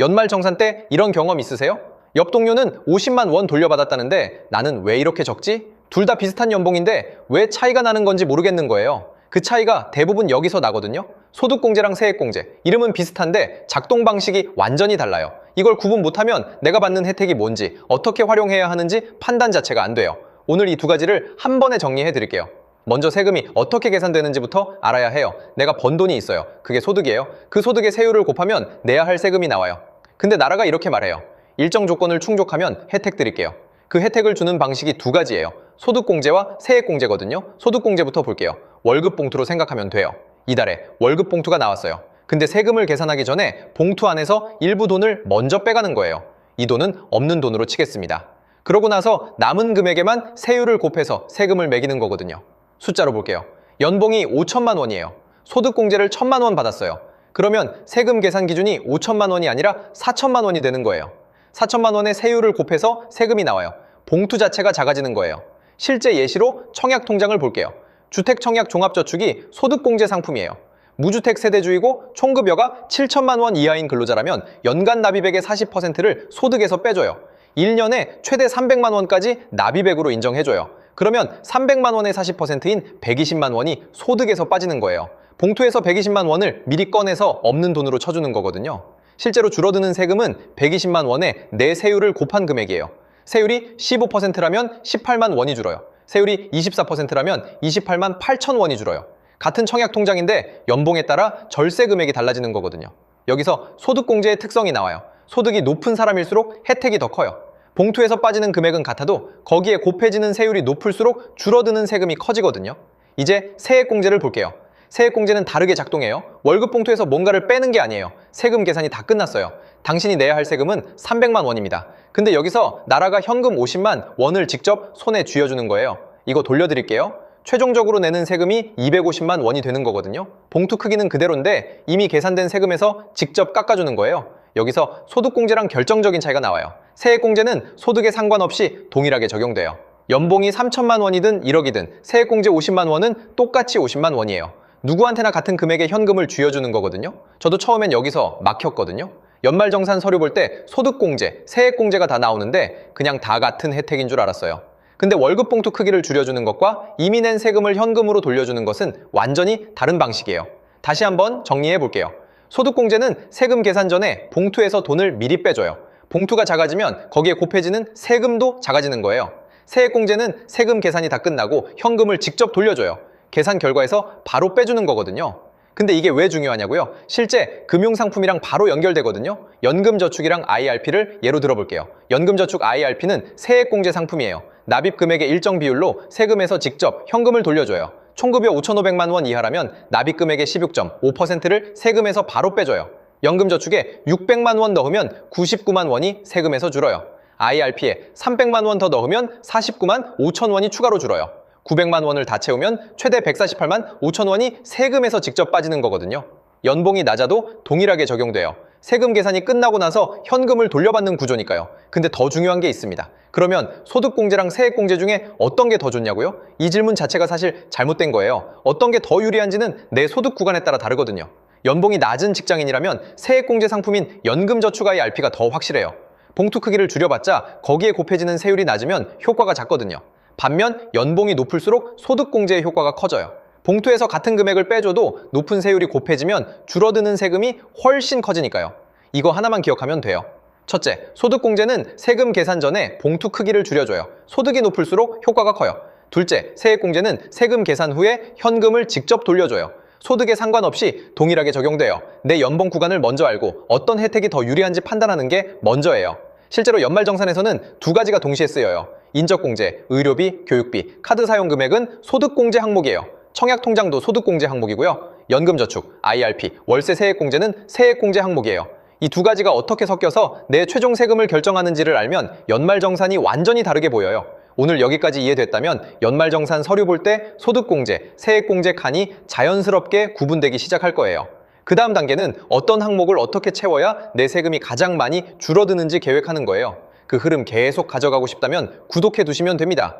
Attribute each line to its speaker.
Speaker 1: 연말정산 때 이런 경험 있으세요? 옆 동료는 50만 원 돌려받았다는데 나는 왜 이렇게 적지? 둘 다 비슷한 연봉인데 왜 차이가 나는 건지 모르겠는 거예요. 그 차이가 대부분 여기서 나거든요. 소득공제랑 세액공제, 이름은 비슷한데 작동 방식이 완전히 달라요. 이걸 구분 못하면 내가 받는 혜택이 뭔지, 어떻게 활용해야 하는지 판단 자체가 안 돼요. 오늘 이 두 가지를 한 번에 정리해 드릴게요. 먼저 세금이 어떻게 계산되는지부터 알아야 해요. 내가 번 돈이 있어요. 그게 소득이에요. 그 소득의 세율을 곱하면 내야 할 세금이 나와요. 근데 나라가 이렇게 말해요. 일정 조건을 충족하면 혜택 드릴게요. 그 혜택을 주는 방식이 두 가지예요. 소득공제와 세액공제거든요. 소득공제부터 볼게요. 월급 봉투로 생각하면 돼요. 이달에 월급 봉투가 나왔어요. 근데 세금을 계산하기 전에 봉투 안에서 일부 돈을 먼저 빼가는 거예요. 이 돈은 없는 돈으로 치겠습니다. 그러고 나서 남은 금액에만 세율을 곱해서 세금을 매기는 거거든요. 숫자로 볼게요. 연봉이 5천만 원이에요. 소득공제를 1천만 원 받았어요. 그러면 세금 계산 기준이 5천만 원이 아니라 4천만 원이 되는 거예요. 4천만 원의 세율을 곱해서 세금이 나와요. 봉투 자체가 작아지는 거예요. 실제 예시로 청약통장을 볼게요. 주택청약종합저축이 소득공제 상품이에요. 무주택 세대주이고 총급여가 7천만 원 이하인 근로자라면 연간 납입액의 40%를 소득에서 빼줘요. 1년에 최대 300만 원까지 납입액으로 인정해줘요. 그러면 300만 원의 40%인 120만 원이 소득에서 빠지는 거예요. 봉투에서 120만 원을 미리 꺼내서 없는 돈으로 쳐주는 거거든요. 실제로 줄어드는 세금은 120만 원에 내 세율을 곱한 금액이에요. 세율이 15%라면 18만 원이 줄어요. 세율이 24%라면 28만 8천 원이 줄어요. 같은 청약통장인데 연봉에 따라 절세 금액이 달라지는 거거든요. 여기서 소득공제의 특성이 나와요. 소득이 높은 사람일수록 혜택이 더 커요. 봉투에서 빠지는 금액은 같아도 거기에 곱해지는 세율이 높을수록 줄어드는 세금이 커지거든요. 이제 세액공제를 볼게요. 세액공제는 다르게 작동해요. 월급 봉투에서 뭔가를 빼는 게 아니에요. 세금 계산이 다 끝났어요. 당신이 내야 할 세금은 300만 원입니다. 근데 여기서 나라가 현금 50만 원을 직접 손에 쥐어주는 거예요. 이거 돌려드릴게요. 최종적으로 내는 세금이 250만 원이 되는 거거든요. 봉투 크기는 그대로인데 이미 계산된 세금에서 직접 깎아주는 거예요. 여기서 소득공제랑 결정적인 차이가 나와요. 세액공제는 소득에 상관없이 동일하게 적용돼요. 연봉이 3천만 원이든 1억이든 세액공제 50만 원은 똑같이 50만 원이에요. 누구한테나 같은 금액의 현금을 쥐어주는 거거든요. 저도 처음엔 여기서 막혔거든요. 연말정산 서류 볼 때 소득공제, 세액공제가 다 나오는데 그냥 다 같은 혜택인 줄 알았어요. 근데 월급 봉투 크기를 줄여주는 것과 이미 낸 세금을 현금으로 돌려주는 것은 완전히 다른 방식이에요. 다시 한번 정리해 볼게요. 소득공제는 세금 계산 전에 봉투에서 돈을 미리 빼줘요. 봉투가 작아지면 거기에 곱해지는 세금도 작아지는 거예요. 세액공제는 세금 계산이 다 끝나고 현금을 직접 돌려줘요. 계산 결과에서 바로 빼주는 거거든요. 근데 이게 왜 중요하냐고요? 실제 금융상품이랑 바로 연결되거든요. 연금저축이랑 IRP를 예로 들어볼게요. 연금저축 IRP는 세액공제 상품이에요. 납입 금액의 일정 비율로 세금에서 직접 현금을 돌려줘요. 총급여 5,500만 원 이하라면 납입 금액의 16.5%를 세금에서 바로 빼줘요. 연금저축에 600만 원 넣으면 99만 원이 세금에서 줄어요. IRP에 300만 원 더 넣으면 49만 5천 원이 추가로 줄어요. 900만 원을 다 채우면 최대 148만 5천 원이 세금에서 직접 빠지는 거거든요. 연봉이 낮아도 동일하게 적용돼요. 세금 계산이 끝나고 나서 현금을 돌려받는 구조니까요. 근데 더 중요한 게 있습니다. 그러면 소득공제랑 세액공제 중에 어떤 게 더 좋냐고요? 이 질문 자체가 사실 잘못된 거예요. 어떤 게 더 유리한지는 내 소득 구간에 따라 다르거든요. 연봉이 낮은 직장인이라면 세액공제 상품인 연금저축 IRP가 더 확실해요. 봉투 크기를 줄여봤자 거기에 곱해지는 세율이 낮으면 효과가 작거든요. 반면 연봉이 높을수록 소득공제의 효과가 커져요. 봉투에서 같은 금액을 빼줘도 높은 세율이 곱해지면 줄어드는 세금이 훨씬 커지니까요. 이거 하나만 기억하면 돼요. 첫째, 소득공제는 세금 계산 전에 봉투 크기를 줄여줘요. 소득이 높을수록 효과가 커요. 둘째, 세액공제는 세금 계산 후에 현금을 직접 돌려줘요. 소득에 상관없이 동일하게 적용돼요. 내 연봉 구간을 먼저 알고 어떤 혜택이 더 유리한지 판단하는 게 먼저예요. 실제로 연말정산에서는 두 가지가 동시에 쓰여요. 인적공제, 의료비, 교육비, 카드 사용 금액은 소득공제 항목이에요. 청약통장도 소득공제 항목이고요. 연금저축, IRP, 월세 세액공제는 세액공제 항목이에요. 이 두 가지가 어떻게 섞여서 내 최종 세금을 결정하는지를 알면 연말정산이 완전히 다르게 보여요. 오늘 여기까지 이해됐다면 연말정산 서류 볼 때 소득공제, 세액공제 칸이 자연스럽게 구분되기 시작할 거예요. 그 다음 단계는 어떤 항목을 어떻게 채워야 내 세금이 가장 많이 줄어드는지 계획하는 거예요. 그 흐름 계속 가져가고 싶다면 구독해 두시면 됩니다.